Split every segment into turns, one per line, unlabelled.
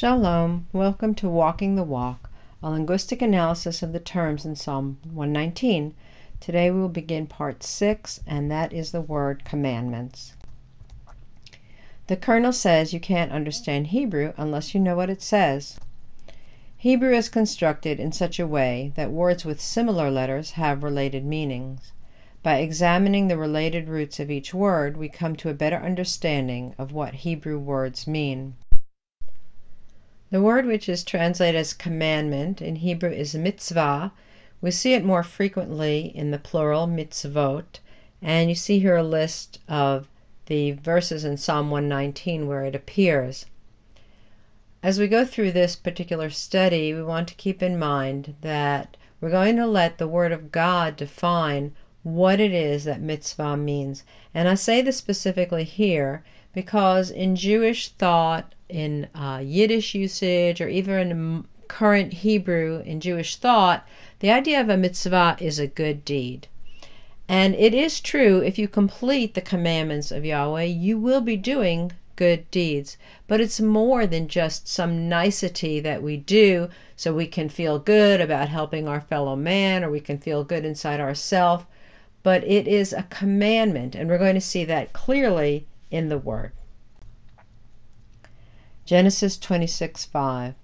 Shalom, welcome to Walking the Walk, a linguistic analysis of the terms in Psalm 119. Today we will begin part 6, and that is the word commandments. The Colonel says you can't understand Hebrew unless you know what it says. Hebrew is constructed in such a way that words with similar letters have related meanings. By examining the related roots of each word, we come to a better understanding of what Hebrew words mean. The word which is translated as commandment in Hebrew is mitzvah. We see it more frequently in the plural mitzvot, and you see here a list of the verses in Psalm 119 where it appears. As we go through this particular study, we want to keep in mind that we're going to let the Word of God define what it is that mitzvah means. And I say this specifically here because in Jewish thought, in Yiddish usage, or even in current Hebrew in Jewish thought, the idea of a mitzvah is a good deed. And it is true, if you complete the commandments of Yahweh, you will be doing good deeds. But it's more than just some nicety that we do so we can feel good about helping our fellow man, or we can feel good inside ourselves. But it is a commandment, and we're going to see that clearly in the word. Genesis 26:5.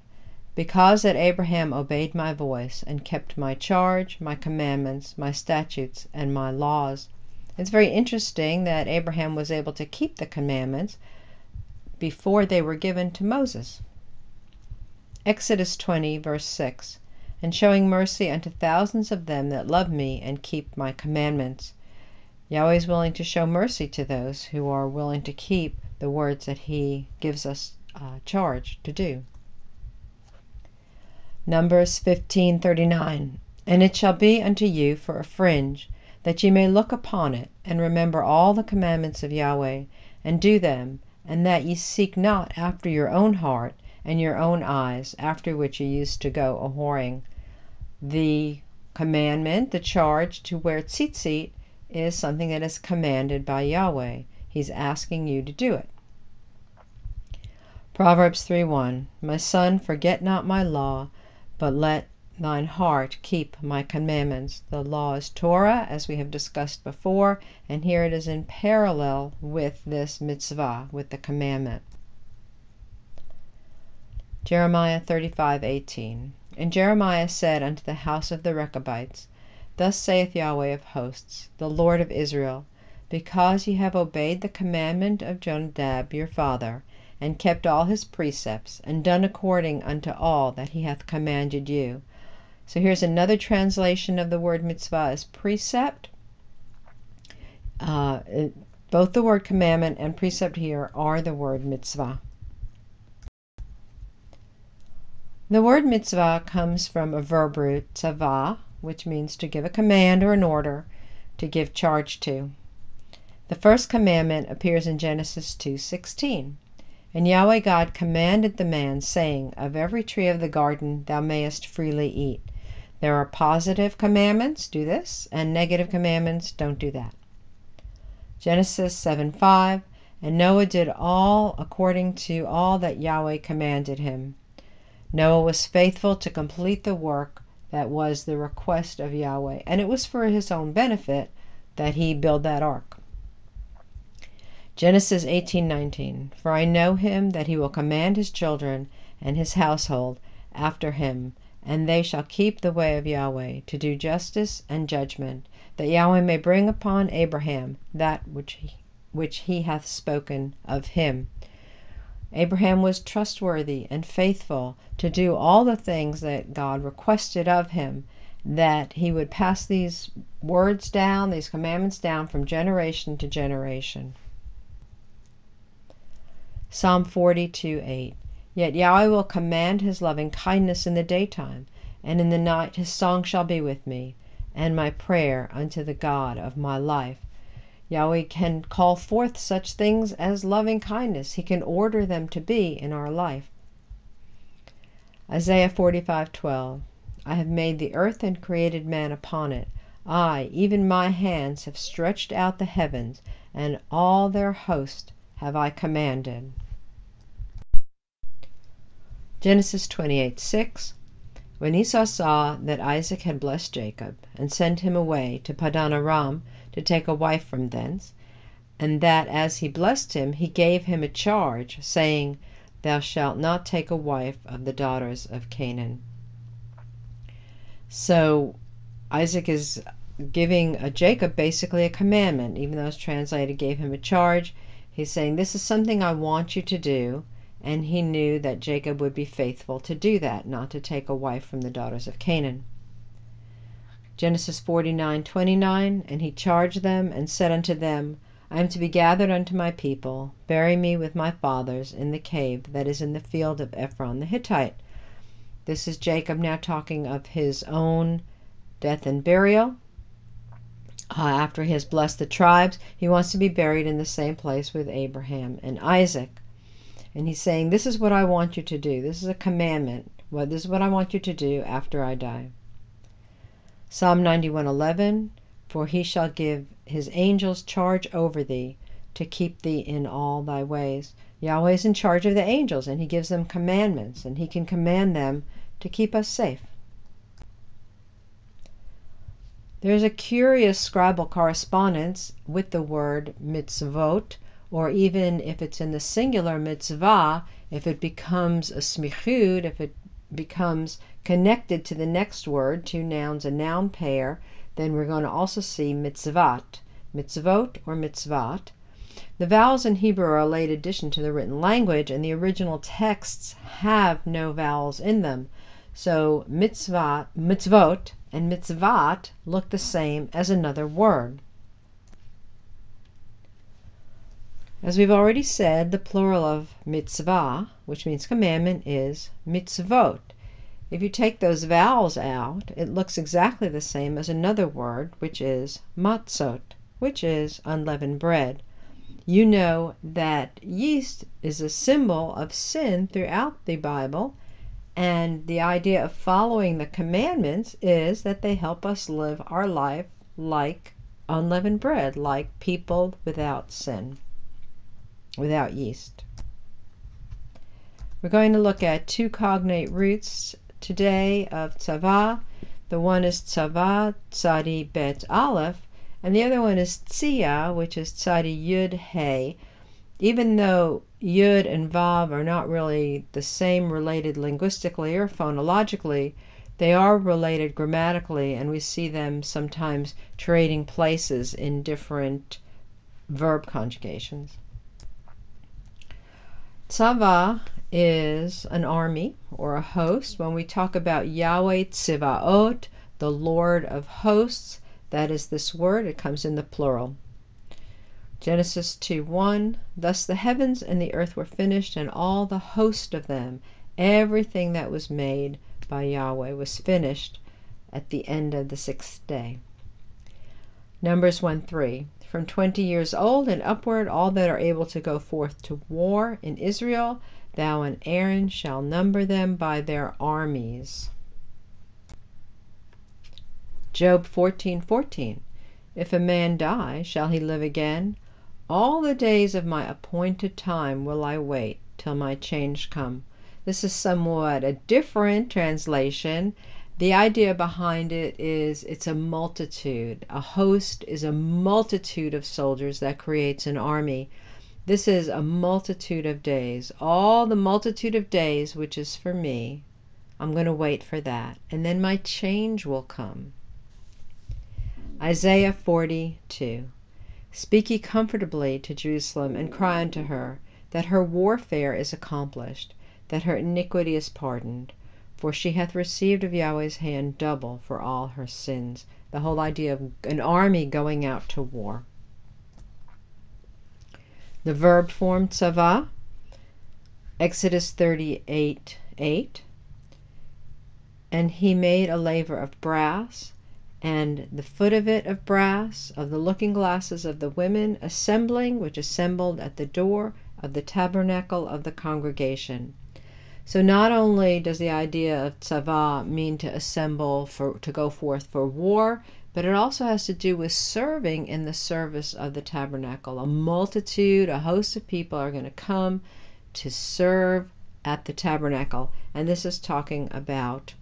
Because that Abraham obeyed my voice and kept my charge, my commandments, my statutes, and my laws. It's very interesting that Abraham was able to keep the commandments before they were given to Moses. Exodus 20, verse 6. And showing mercy unto thousands of them that love me and keep my commandments. Yahweh is willing to show mercy to those who are willing to keep the words that he gives us charge to do. Numbers 15:39. And it shall be unto you for a fringe, that ye may look upon it, and remember all the commandments of Yahweh, and do them, and that ye seek not after your own heart and your own eyes, after which ye used to go a-whoring. The commandment, the charge to wear tzitzit, is something that is commanded by Yahweh. He's asking you to do it. Proverbs 3:1. My son, forget not my law, but let thine heart keep my commandments. The law is Torah, as we have discussed before, and here it is in parallel with this mitzvah, with the commandment. Jeremiah 35:18. And Jeremiah said unto the house of the Rechabites, Thus saith Yahweh of hosts, the Lord of Israel, because ye have obeyed the commandment of Jonadab your father, and kept all his precepts, and done according unto all that he hath commanded you. So here's another translation of the word mitzvah as precept. Both the word commandment and precept here are the word mitzvah. The word mitzvah comes from a verb root, tzavah, which means to give a command or an order, to give charge to. The first commandment appears in Genesis 2:16. And Yahweh God commanded the man, saying, Of every tree of the garden thou mayest freely eat. There are positive commandments, do this, and negative commandments, don't do that. Genesis 7:5. And Noah did all according to all that Yahweh commanded him. Noah was faithful to complete the work that was the request of Yahweh, and it was for his own benefit that he built that ark. Genesis 18:19. For I know him that he will command his children and his household after him, and they shall keep the way of Yahweh, to do justice and judgment, that Yahweh may bring upon Abraham that which he hath spoken of him. Abraham was trustworthy and faithful to do all the things that God requested of him, that he would pass these words down, these commandments down from generation to generation. Psalm 42:8. Yet Yahweh will command his loving kindness in the daytime, and in the night his song shall be with me, and my prayer unto the God of my life. Yahweh can call forth such things as loving kindness. He can order them to be in our life. Isaiah 45:12. I have made the earth and created man upon it. I, even my hands, have stretched out the heavens, and all their host have I commanded. Genesis 28:6. When Esau saw that Isaac had blessed Jacob, and sent him away to Padan Aram to take a wife from thence, and that as he blessed him, he gave him a charge, saying, Thou shalt not take a wife of the daughters of Canaan. So Isaac is giving Jacob basically a commandment, even though it's translated gave him a charge. He's saying, this is something I want you to do, and he knew that Jacob would be faithful to do that, not to take a wife from the daughters of Canaan. Genesis 49:29, and he charged them and said unto them, I am to be gathered unto my people, bury me with my fathers in the cave that is in the field of Ephron the Hittite. This is Jacob now talking of his own death and burial. After he has blessed the tribes, he wants to be buried in the same place with Abraham and Isaac. And he's saying, this is what I want you to do. This is a commandment. Well, this is what I want you to do after I die. Psalm 91:11, for he shall give his angels charge over thee, to keep thee in all thy ways. Yahweh is in charge of the angels, and he gives them commandments, and he can command them to keep us safe. There's a curious scribal correspondence with the word mitzvot, or even if it's in the singular mitzvah, if it becomes a smichud, if it becomes connected to the next word, two nouns, a noun pair, then we're going to also see mitzvat, mitzvot or mitzvat. The vowels in Hebrew are a late addition to the written language, and the original texts have no vowels in them. So mitzvot and mitzvat look the same as another word. As we've already said, the plural of mitzvah, which means commandment, is mitzvot. If you take those vowels out, it looks exactly the same as another word, which is matzot, which is unleavened bread. You know that yeast is a symbol of sin throughout the Bible, and the idea of following the commandments is that they help us live our life like unleavened bread, like people without sin, without yeast. We're going to look at two cognate roots today of tzava. The one is tzava, tzadi bet aleph, and the other one is tzia, which is tzadi yud hey. Even though yud and vav are not really the same related linguistically or phonologically, they are related grammatically, and we see them sometimes trading places in different verb conjugations. Tzava is an army or a host. When we talk about Yahweh Tzivaot, the Lord of hosts, that is this word. It comes in the plural. Genesis 2:1, thus the heavens and the earth were finished, and all the host of them, everything that was made by Yahweh was finished at the end of the sixth day. Numbers 1:3, from 20 years old and upward, all that are able to go forth to war in Israel, thou and Aaron shall number them by their armies. Job 14:14, if a man die, shall he live again? All the days of my appointed time will I wait till my change come. This is somewhat a different translation. The idea behind it is it's a multitude. A host is a multitude of soldiers that creates an army. This is a multitude of days. All the multitude of days, which is for me, I'm going to wait for that. And then my change will come. Isaiah 42. Speak ye comfortably to Jerusalem, and cry unto her, that her warfare is accomplished, that her iniquity is pardoned, for she hath received of Yahweh's hand double for all her sins. The whole idea of an army going out to war. The verb form tzava, Exodus 38:8, and he made a laver of brass, and the foot of it of brass, of the looking glasses of the women assembling, which assembled at the door of the tabernacle of the congregation. So not only does the idea of tzava mean to assemble to go forth for war, but it also has to do with serving in the service of the tabernacle. A multitude, a host of people are going to come to serve at the tabernacle. And this is talking about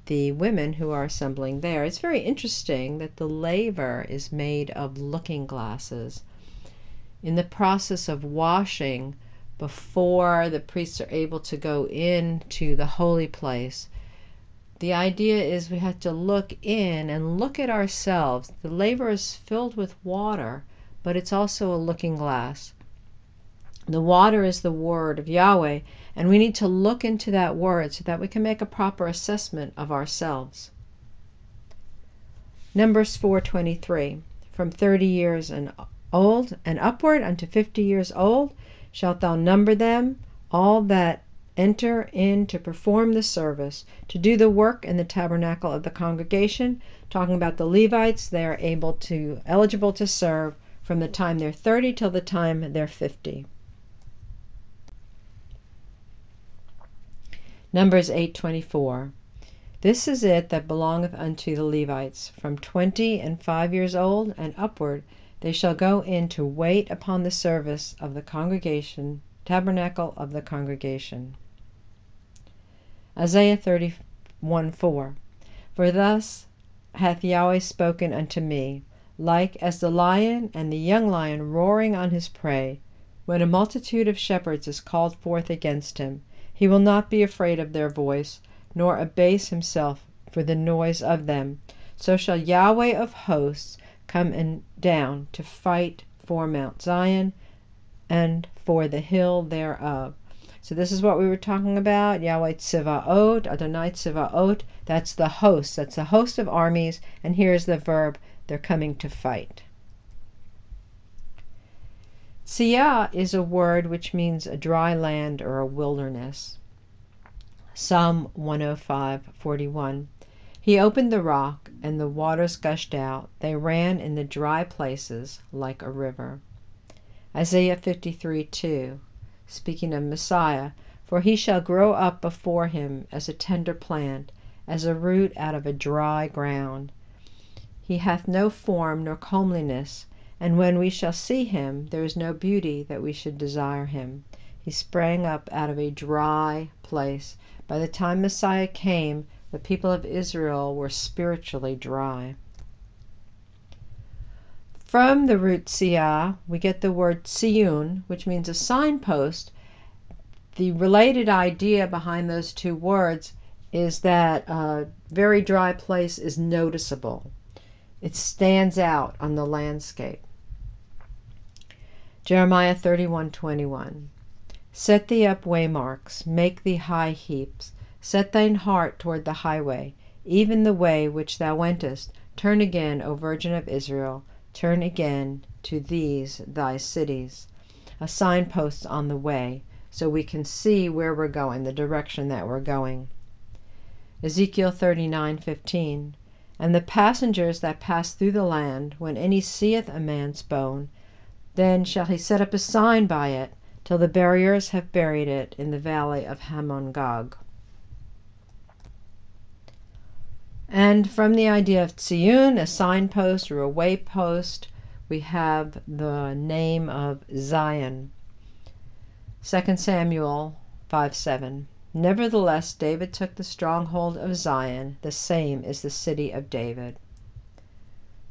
the women who are assembling there. It's very interesting that the laver is made of looking glasses. In the process of washing, before the priests are able to go into the holy place, the idea is we have to look in and look at ourselves. The laver is filled with water, but it's also a looking glass. The water is the word of Yahweh, and we need to look into that word so that we can make a proper assessment of ourselves. Numbers 4:23. From 30 years and old and upward unto 50 years old shalt thou number them, all that enter in to perform the service, to do the work in the tabernacle of the congregation. Talking about the Levites, they are eligible to serve from the time they're 30 till the time they're 50. Numbers 8:24. This is it that belongeth unto the Levites, from 25 years old and upward. They shall go in to wait upon the service of the congregation, tabernacle of the congregation. Isaiah 31:4. For thus hath Yahweh spoken unto me, like as the lion and the young lion roaring on his prey, when a multitude of shepherds is called forth against him. He will not be afraid of their voice, nor abase himself for the noise of them. So shall Yahweh of hosts come down to fight for Mount Zion and for the hill thereof. So this is what we were talking about. Yahweh Tzivaot, Adonai Tzivaot. That's the host. That's the host of armies. And here's the verb. They're coming to fight. Tziyah is a word which means a dry land or a wilderness. Psalm 105:41. He opened the rock, and the waters gushed out. They ran in the dry places like a river. Isaiah 53:2. Speaking of Messiah, for he shall grow up before him as a tender plant, as a root out of a dry ground. He hath no form nor comeliness, and when we shall see him, there is no beauty that we should desire him. He sprang up out of a dry place. By the time Messiah came, the people of Israel were spiritually dry. From the root tziyah, we get the word tziyun, which means a signpost. The related idea behind those two words is that a very dry place is noticeable. It stands out on the landscape. Jeremiah 31:21. Set thee up waymarks, make thee high heaps, set thine heart toward the highway, even the way which thou wentest. Turn again, O Virgin of Israel, turn again to these thy cities. A signpost on the way, so we can see where we're going, the direction that we're going. Ezekiel 39:15. And the passengers that pass through the land, when any seeth a man's bone, then shall he set up a sign by it, till the buriers have buried it in the valley of Hamon Gog. And from the idea of tziyun, a signpost or a waypost, we have the name of Zion. 2 Samuel 5:7. Nevertheless, David took the stronghold of Zion, the same is the city of David.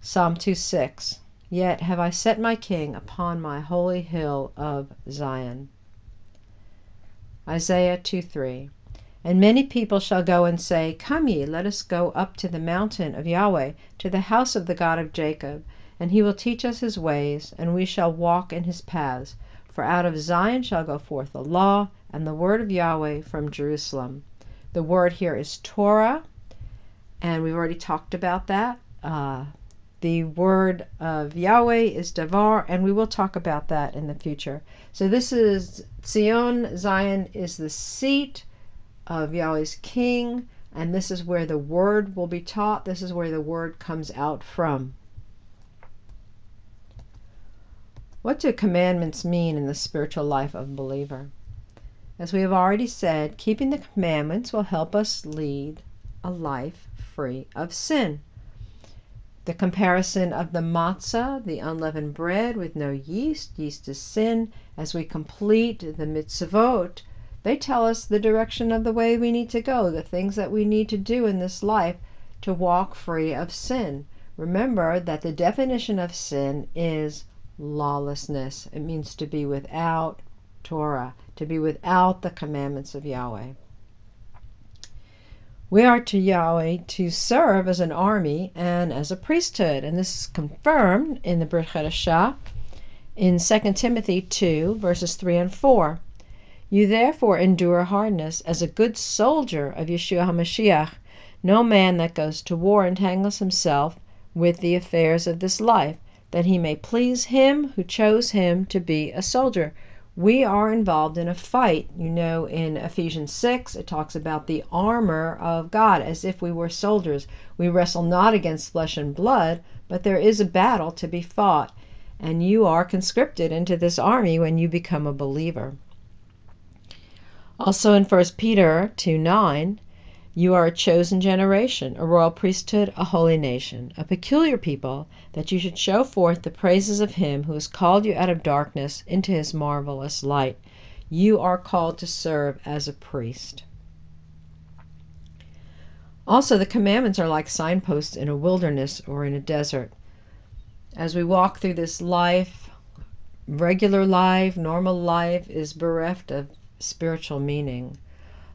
Psalm 2:6. Yet have I set my king upon my holy hill of Zion. Isaiah 2:3. And many people shall go and say, Come ye, let us go up to the mountain of Yahweh, to the house of the God of Jacob, and he will teach us his ways, and we shall walk in his paths. For out of Zion shall go forth the law and the word of Yahweh from Jerusalem. The word here is Torah, and we've already talked about that. The word of Yahweh is Davar, and we will talk about that in the future. So this is Zion. Zion is the seat of Yahweh's king, and this is where the word will be taught. This is where the word comes out from. What do commandments mean in the spiritual life of a believer? As we have already said, keeping the commandments will help us lead a life free of sin. The comparison of the matzah, the unleavened bread with no yeast. Yeast is sin. As we complete the mitzvot, They tell us the direction of the way we need to go, the things that we need to do in this life to walk free of sin. Remember that the definition of sin is lawlessness. It means to be without Torah, to be without the commandments of Yahweh. We are to Yahweh to serve as an army and as a priesthood, and this is confirmed in the Brit Hadashah in 2 Timothy 2, verses 3 and 4. You therefore endure hardness as a good soldier of Yeshua HaMashiach. No man that goes to war entangles himself with the affairs of this life, that he may please him who chose him to be a soldier. We are involved in a fight. You know, in Ephesians 6, it talks about the armor of God as if we were soldiers. We wrestle not against flesh and blood, but there is a battle to be fought. And you are conscripted into this army when you become a believer. Also in 1 Peter 2:9, you are a chosen generation, a royal priesthood, a holy nation, a peculiar people, that you should show forth the praises of him who has called you out of darkness into his marvelous light. You are called to serve as a priest. Also, the commandments are like signposts in a wilderness or in a desert. As we walk through this life, regular life, normal life is bereft of spiritual meaning.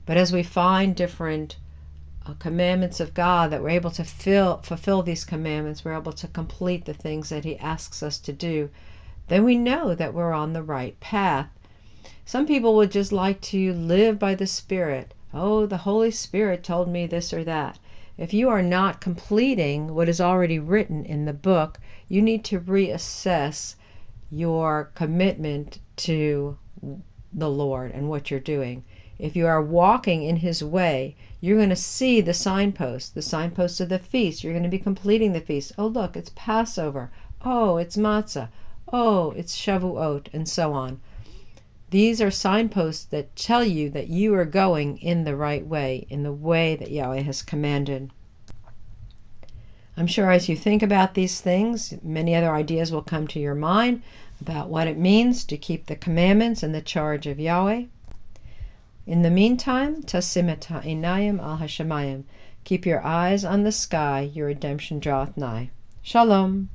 But as we find different commandments of God, that we're able to fulfill these commandments, we're able to complete the things that he asks us to do, then we know that we're on the right path. Some people would just like to live by the Spirit. Oh, the Holy Spirit told me this or that. If you are not completing what is already written in the book, you need to reassess your commitment to the Lord and what you're doing. If you are walking in his way, you're going to see the signposts of the feast. You're going to be completing the feast. Oh, look, it's Passover. Oh, it's Matzah. Oh, it's Shavuot, and so on. These are signposts that tell you that you are going in the right way, in the way that Yahweh has commanded. I'm sure as you think about these things, many other ideas will come to your mind about what it means to keep the commandments and the charge of Yahweh. In the meantime, tasim et ha'einayim al hashamayim. Keep your eyes on the sky, your redemption draweth nigh. Shalom.